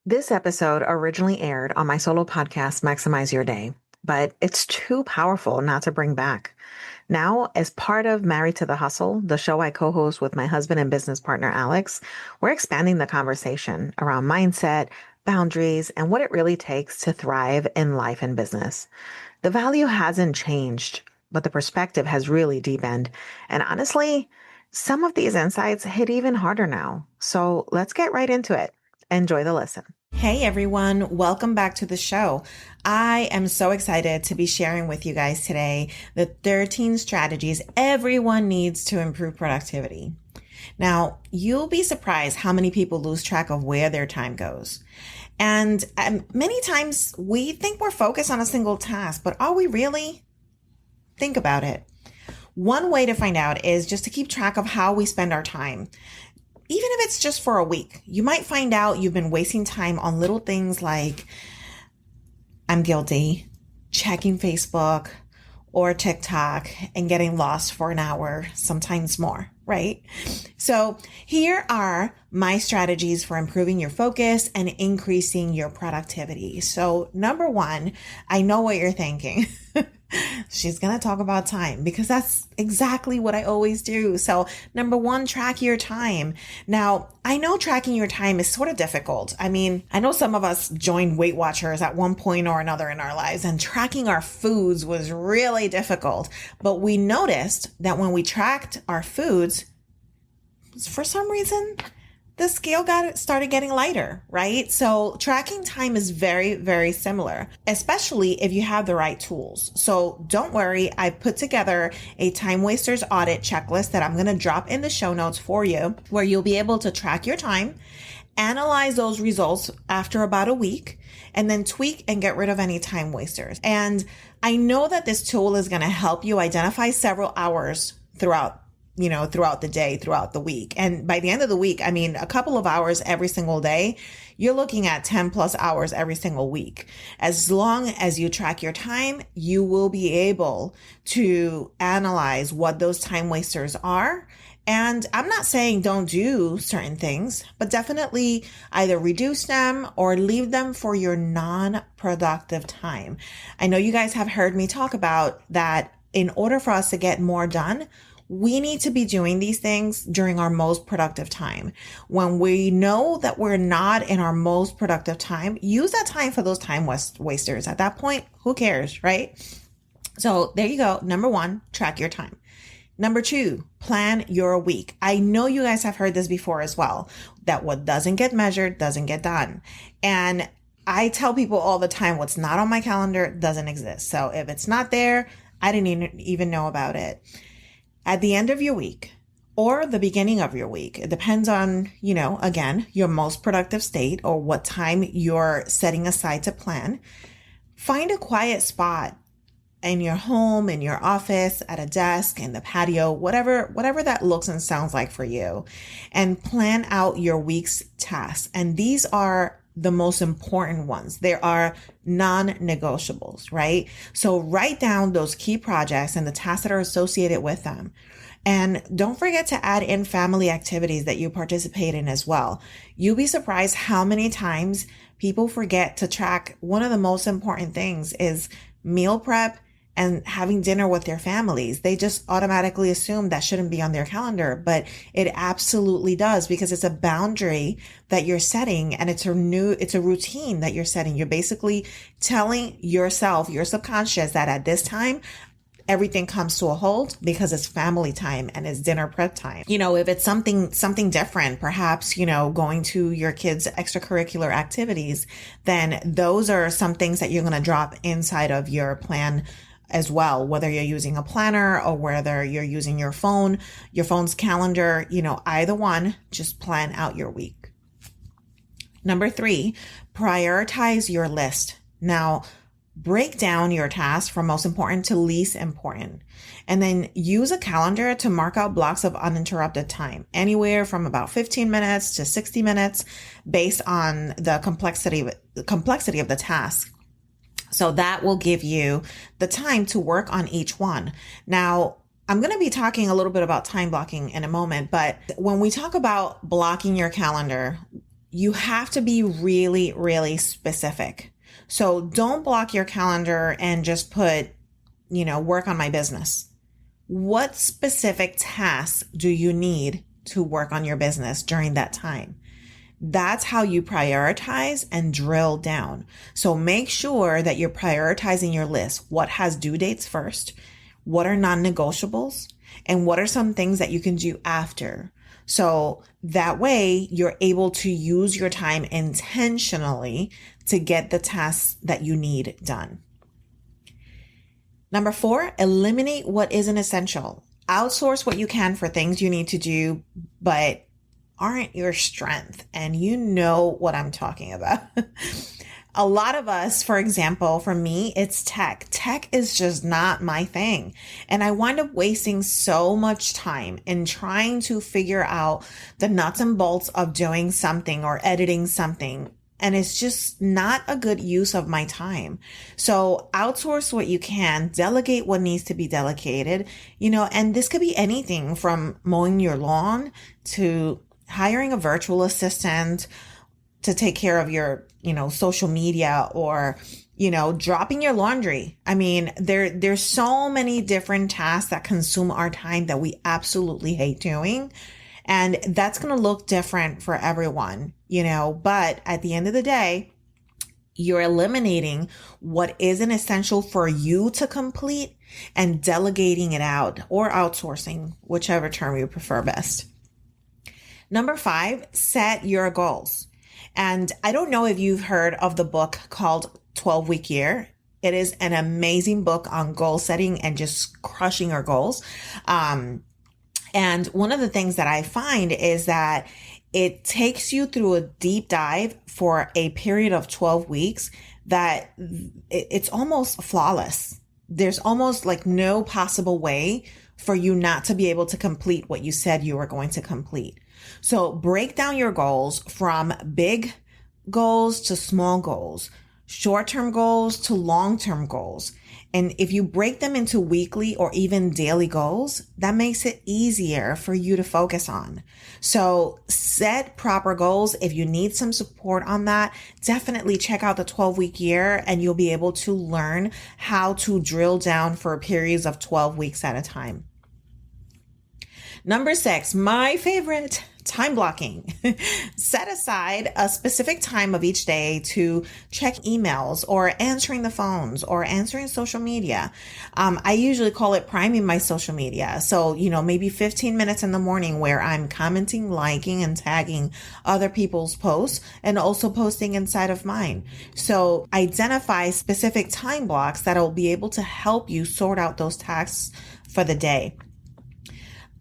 This episode originally aired on my solo podcast, Maximize Your Day, but it's too powerful not to bring back. Now, as part of Married to the Hustle, the show I co host with my husband and business partner, Alex, we're expanding the conversation around mindset, boundaries, and what it really takes to thrive in life and business. The value hasn't changed, but the perspective has really deepened. And honestly, some of these insights hit even harder now. So let's get right into it. Enjoy the listen. Hey everyone, welcome back to the show. I am so excited to be sharing with you guys today the 13 strategies everyone needs to improve productivity. Now, you'll be surprised how many people lose track of where their time goes. And many times we think we're focused on a single task, but are we really? Think about it. One way to find out is just to keep track of how we spend our time. Even if it's just for a week, you might find out you've been wasting time on little things like, I'm guilty, checking Facebook or TikTok and getting lost for an hour, sometimes more, right? So here are my strategies for improving your focus and increasing your productivity. So number one, I know what you're thinking. She's going to talk about time because that's exactly what I always do. So number one, track your time. Now, I know tracking your time is sort of difficult. I mean, I know some of us joined Weight Watchers at one point or another in our lives, and tracking our foods was really difficult. But we noticed that when we tracked our foods, for some reason, the scale started getting lighter, right? So tracking time is very, very similar, especially if you have the right tools. So don't worry. I put together a time wasters audit checklist that I'm going to drop in the show notes for you, where you'll be able to track your time, analyze those results after about a week, and then tweak and get rid of any time wasters. And I know that this tool is going to help you identify several hours throughout the day, throughout the week. And by the end of the week, I mean, a couple of hours every single day, you're looking at 10 plus hours every single week. As long as you track your time, you will be able to analyze what those time wasters are. And I'm not saying don't do certain things, but definitely either reduce them or leave them for your non-productive time. I know you guys have heard me talk about that. In order for us to get more done, we need to be doing these things during our most productive time. When we know that we're not in our most productive time, use that time for those time wasters. At that point, who cares, right? So there you go. Number one, track your time. Number two, plan your week. I know you guys have heard this before as well, that what doesn't get measured doesn't get done. And I tell people all the time, what's not on my calendar doesn't exist. So if it's not there, I didn't even know about it. At the end of your week or the beginning of your week, it depends on, again, your most productive state or what time you're setting aside to plan. Find a quiet spot in your home, in your office, at a desk, in the patio, whatever that looks and sounds like for you, and plan out your week's tasks. And these are the most important ones. There are non-negotiables, right? So write down those key projects and the tasks that are associated with them. And don't forget to add in family activities that you participate in as well. You'll be surprised how many times people forget to track. One of the most important things is meal prep and having dinner with their families. They just automatically assume that shouldn't be on their calendar, but it absolutely does, because it's a boundary that you're setting, and it's a routine that you're setting. You're basically telling yourself, your subconscious, that at this time, everything comes to a halt because it's family time and it's dinner prep time. If it's something different, perhaps, going to your kids' extracurricular activities, then those are some things that you're going to drop inside of your plan as well, whether you're using a planner or whether you're using your phone's calendar, either one, just plan out your week. Number three, prioritize your list. Now, break down your tasks from most important to least important, and then use a calendar to mark out blocks of uninterrupted time, anywhere from about 15 minutes to 60 minutes, based on the complexity of the task. So that will give you the time to work on each one. Now, I'm going to be talking a little bit about time blocking in a moment, but when we talk about blocking your calendar, you have to be really, really specific. So don't block your calendar and just put, work on my business. What specific tasks do you need to work on your business during that time? That's how you prioritize and drill down. So make sure that you're prioritizing your list. What has due dates first? What are non-negotiables? And what are some things that you can do after? So that way you're able to use your time intentionally to get the tasks that you need done. Number 4, eliminate what isn't essential. Outsource what you can for things you need to do, but aren't your strength. And you know what I'm talking about. A lot of us, for example, for me, it's tech. Tech is just not my thing. And I wind up wasting so much time in trying to figure out the nuts and bolts of doing something or editing something. And it's just not a good use of my time. So outsource what you can, delegate what needs to be delegated, and this could be anything from mowing your lawn to hiring a virtual assistant to take care of your, social media or, dropping your laundry. I mean, there's so many different tasks that consume our time that we absolutely hate doing. And that's going to look different for everyone, but at the end of the day, you're eliminating what isn't essential for you to complete and delegating it out or outsourcing, whichever term you prefer best. Number 5, set your goals. And I don't know if you've heard of the book called 12-Week Year. It is an amazing book on goal setting and just crushing our goals. And one of the things that I find is that it takes you through a deep dive for a period of 12 weeks that it's almost flawless. There's almost like no possible way for you not to be able to complete what you said you were going to complete. So break down your goals from big goals to small goals, short-term goals to long-term goals. And if you break them into weekly or even daily goals, that makes it easier for you to focus on. So set proper goals. If you need some support on that, definitely check out the 12-week year and you'll be able to learn how to drill down for periods of 12 weeks at a time. Number 6, my favorite, time blocking. Set aside a specific time of each day to check emails or answering the phones or answering social media. I usually call it priming my social media. So, maybe 15 minutes in the morning where I'm commenting, liking, and tagging other people's posts and also posting inside of mine. So identify specific time blocks that'll be able to help you sort out those tasks for the day.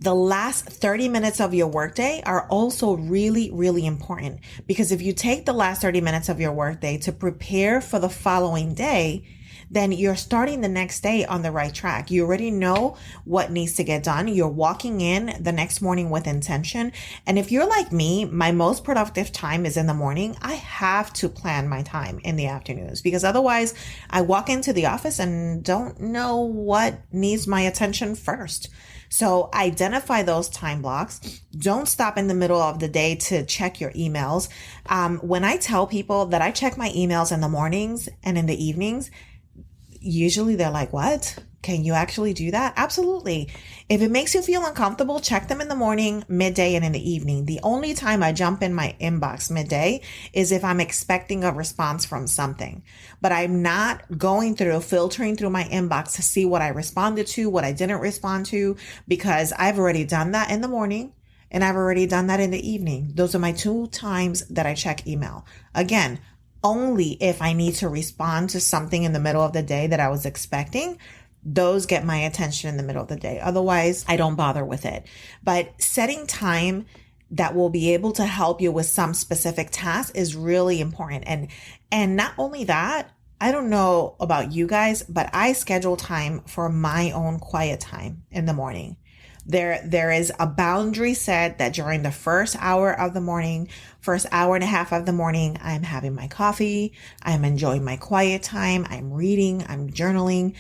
The last 30 minutes of your workday are also really, really important because if you take the last 30 minutes of your workday to prepare for the following day, then you're starting the next day on the right track. You already know what needs to get done. You're walking in the next morning with intention. And if you're like me, my most productive time is in the morning. I have to plan my time in the afternoons because otherwise I walk into the office and don't know what needs my attention first. So identify those time blocks. Don't stop in the middle of the day to check your emails. When I tell people that I check my emails in the mornings and in the evenings, usually they're like, what? Can you actually do that? Absolutely. If it makes you feel uncomfortable, check them in the morning, midday, and in the evening. The only time I jump in my inbox midday is if I'm expecting a response from something. But I'm not going through, filtering through my inbox to see what I responded to, what I didn't respond to, because I've already done that in the morning and I've already done that in the evening. Those are my 2 times that I check email. Again, only if I need to respond to something in the middle of the day that I was expecting. Those get my attention in the middle of the day. Otherwise, I don't bother with it. But setting time that will be able to help you with some specific task is really important. And not only that, I don't know about you guys, but I schedule time for my own quiet time in the morning. There is a boundary set that during the first hour of the morning, first hour and a half of the morning, I'm having my coffee, I'm enjoying my quiet time, I'm reading, I'm journaling,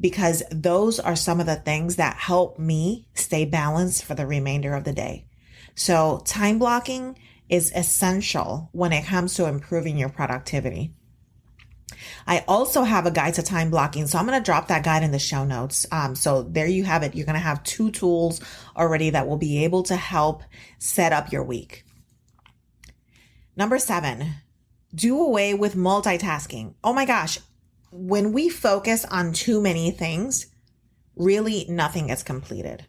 because those are some of the things that help me stay balanced for the remainder of the day. So time blocking is essential when it comes to improving your productivity. I also have a guide to time blocking. So I'm going to drop that guide in the show notes. So there you have it. You're going to have 2 tools already that will be able to help set up your week. Number 7, do away with multitasking. Oh my gosh. When we focus on too many things, really nothing gets completed.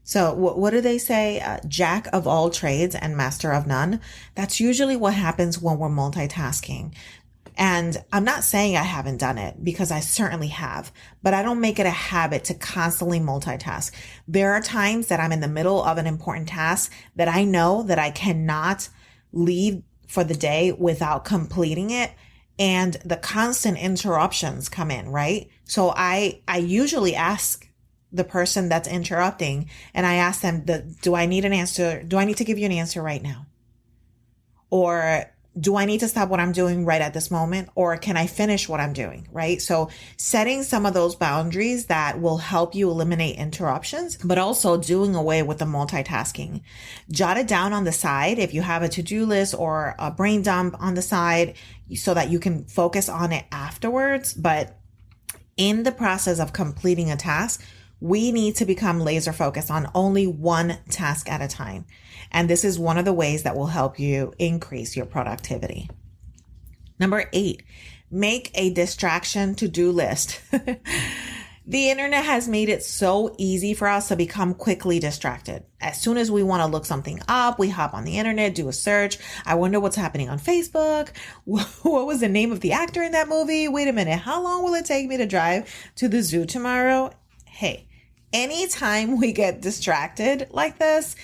So what do they say? Jack of all trades and master of none. That's usually what happens when we're multitasking. And I'm not saying I haven't done it, because I certainly have, but I don't make it a habit to constantly multitask. There are times that I'm in the middle of an important task that I know that I cannot leave for the day without completing it. And the constant interruptions come in, right? So I usually ask the person that's interrupting, and I ask them, do I need an answer? Do I need to give you an answer right now? Or do I need to stop what I'm doing right at this moment? Or can I finish what I'm doing? Right? So setting some of those boundaries that will help you eliminate interruptions, but also doing away with the multitasking. Jot it down on the side if you have a to-do list or a brain dump on the side, so that you can focus on it afterwards. But in the process of completing a task, we need to become laser focused on only one task at a time. And this is one of the ways that will help you increase your productivity. Number 8, make a distraction to-do list. The internet has made it so easy for us to become quickly distracted. As soon as we want to look something up, we hop on the internet, do a search. I wonder what's happening on Facebook. What was the name of the actor in that movie? Wait a minute. How long will it take me to drive to the zoo tomorrow? Hey, anytime we get distracted like this,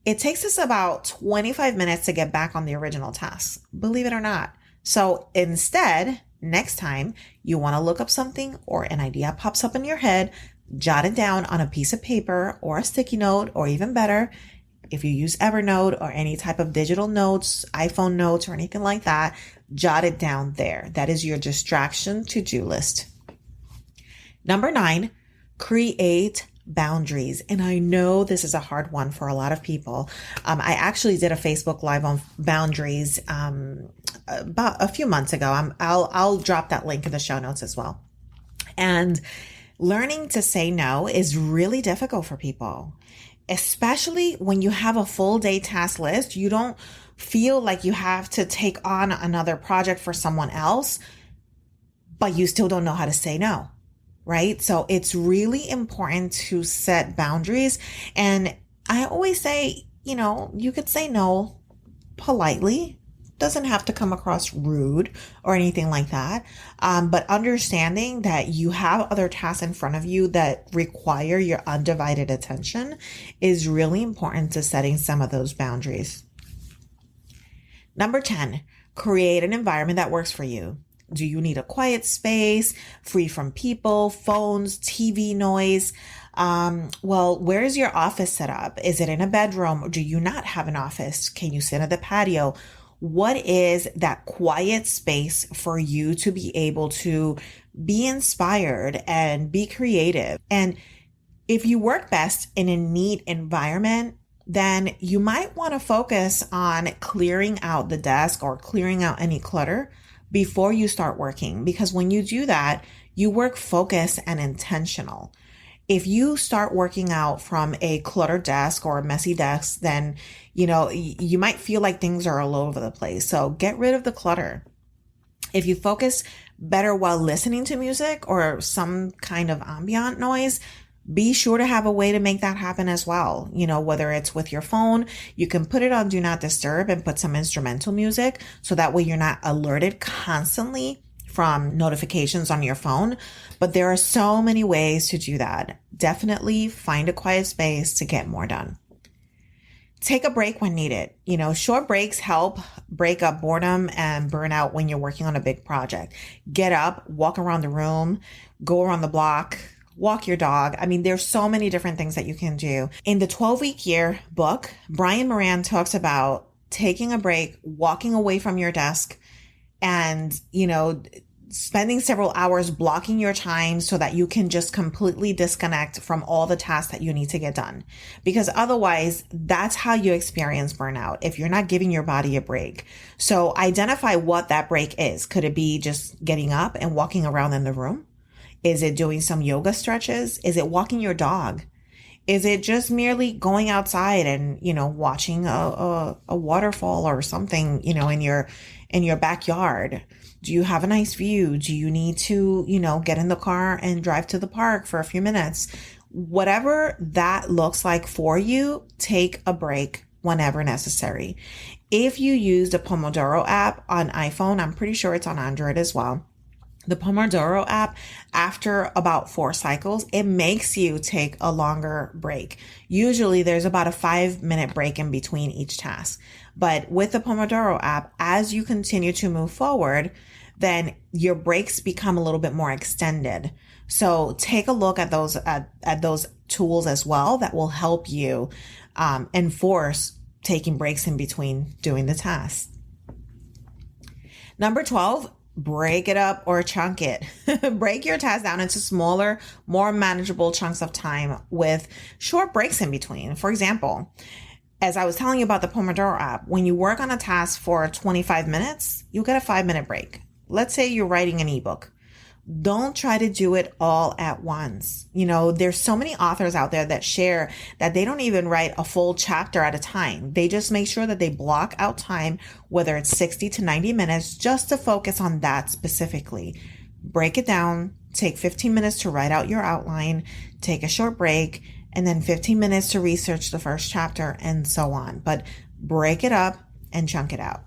it takes us about 25 minutes to get back on the original task, believe it or not. So instead, next time you want to look up something or an idea pops up in your head, jot it down on a piece of paper or a sticky note, or even better, if you use Evernote or any type of digital notes, iPhone notes or anything like that, jot it down there. That is your distraction to-do list. Number 9, create boundaries. And I know this is a hard one for a lot of people. I actually did a Facebook Live on boundaries about a few months ago. I'll drop that link in the show notes as well. And learning to say no is really difficult for people, especially when you have a full day task list. You don't feel like you have to take on another project for someone else, but you still don't know how to say no. Right? So it's really important to set boundaries. And I always say, you could say no politely. Doesn't have to come across rude or anything like that. But understanding that you have other tasks in front of you that require your undivided attention is really important to setting some of those boundaries. Number 10, create an environment that works for you. Do you need a quiet space, free from people, phones, TV noise? Well, where is your office set up? Is it in a bedroom? Or do you not have an office? Can you sit at the patio? What is that quiet space for you to be able to be inspired and be creative? And if you work best in a neat environment, then you might want to focus on clearing out the desk or clearing out any clutter before you start working. Because when you do that, you work focused and intentional. If you start working out from a cluttered desk or a messy desk, then, you might feel like things are all over the place. So get rid of the clutter. If you focus better while listening to music or some kind of ambient noise, be sure to have a way to make that happen as well. Whether it's with your phone, you can put it on Do Not Disturb and put some instrumental music. So that way you're not alerted constantly from notifications on your phone. But there are so many ways to do that. Definitely find a quiet space to get more done. Take a break when needed. Short breaks help break up boredom and burnout when you're working on a big project. Get up, walk around the room, go around the block, walk your dog. There's so many different things that you can do. In the 12-week year book, Brian Moran talks about taking a break, walking away from your desk, and, spending several hours blocking your time so that you can just completely disconnect from all the tasks that you need to get done. Because otherwise, that's how you experience burnout if you're not giving your body a break. So identify what that break is. Could it be just getting up and walking around in the room? Is it doing some yoga stretches? Is it walking your dog? Is it just merely going outside and, watching a waterfall or something, in your backyard? Do you have a nice view? Do you need to, get in the car and drive to the park for a few minutes? Whatever that looks like for you, take a break whenever necessary. If you use the Pomodoro app on iPhone, I'm pretty sure it's on Android as well. The Pomodoro app, after about 4 cycles, it makes you take a longer break. Usually there's about a 5-minute break in between each task. But with the Pomodoro app, as you continue to move forward, then your breaks become a little bit more extended. So take a look at those tools as well that will help you enforce taking breaks in between doing the task. Number 12, break it up or chunk it. Break your task down into smaller, more manageable chunks of time with short breaks in between. For example, as I was telling you about the Pomodoro app, when you work on a task for 25 minutes, you get a 5-minute break. Let's say you're writing an ebook. Don't try to do it all at once. There's so many authors out there that share that they don't even write a full chapter at a time. They just make sure that they block out time, whether it's 60 to 90 minutes, just to focus on that specifically. Break it down, take 15 minutes to write out your outline, take a short break, and then 15 minutes to research the first chapter, and so on. But break it up and chunk it out.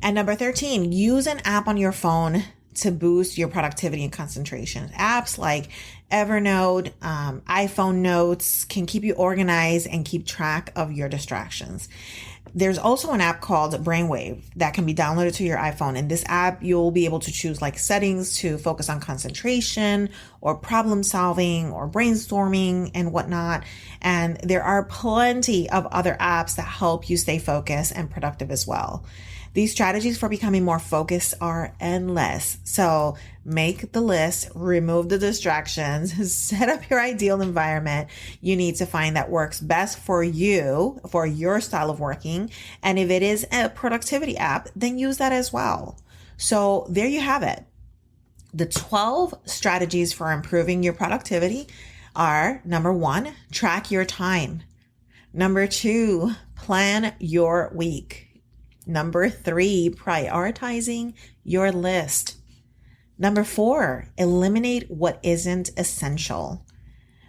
And number 13, use an app on your phone to boost your productivity and concentration. Apps like Evernote, iPhone Notes can keep you organized and keep track of your distractions. There's also an app called Brainwave that can be downloaded to your iPhone. In this app, you'll be able to choose settings to focus on concentration or problem solving or brainstorming and whatnot. And there are plenty of other apps that help you stay focused and productive as well. These strategies for becoming more focused are endless. So make the list, remove the distractions, set up your ideal environment you need to find that works best for you, for your style of working. And if it is a productivity app, then use that as well. So there you have it. The 12 strategies for improving your productivity are: number 1, track your time. Number 2, plan your week. Number 3, prioritizing your list. Number 4, eliminate what isn't essential.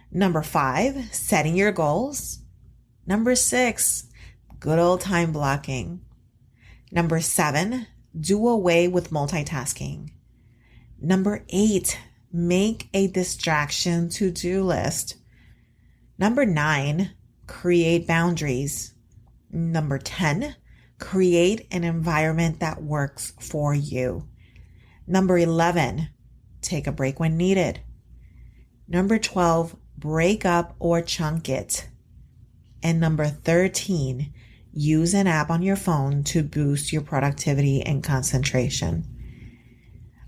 Number 5, setting your goals. Number 6, good old time blocking. Number 7, do away with multitasking. Number 8, make a distraction to-do list. Number 9, create boundaries. Number 10, create an environment that works for you. Number 11, take a break when needed. Number 12, break up or chunk it. And number 13, use an app on your phone to boost your productivity and concentration.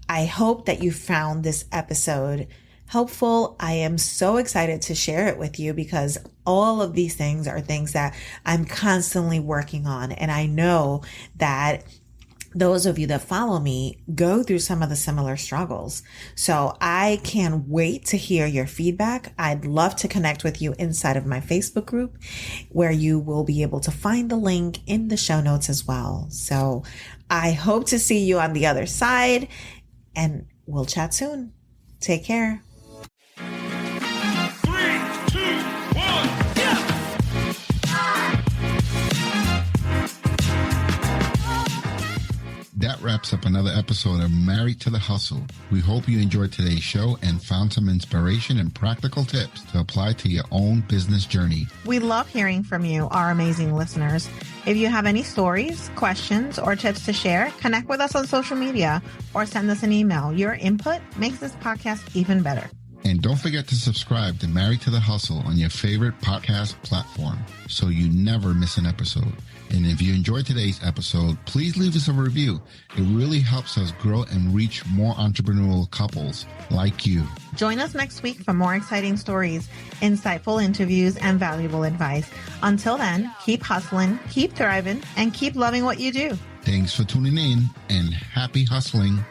I hope that you found this episode helpful. I am so excited to share it with you because all of these things are things that I'm constantly working on. And I know that those of you that follow me go through some of the similar struggles. So I can't wait to hear your feedback. I'd love to connect with you inside of my Facebook group, where you will be able to find the link in the show notes as well. So I hope to see you on the other side, and we'll chat soon. Take care. That wraps up another episode of Married to the Hustle. We hope you enjoyed today's show and found some inspiration and practical tips to apply to your own business journey. We love hearing from you, our amazing listeners. If you have any stories, questions, or tips to share, connect with us on social media or send us an email. Your input makes this podcast even better. And don't forget to subscribe to Married to the Hustle on your favorite podcast platform so you never miss an episode. And if you enjoyed today's episode, please leave us a review. It really helps us grow and reach more entrepreneurial couples like you. Join us next week for more exciting stories, insightful interviews, and valuable advice. Until then, keep hustling, keep thriving, and keep loving what you do. Thanks for tuning in and happy hustling.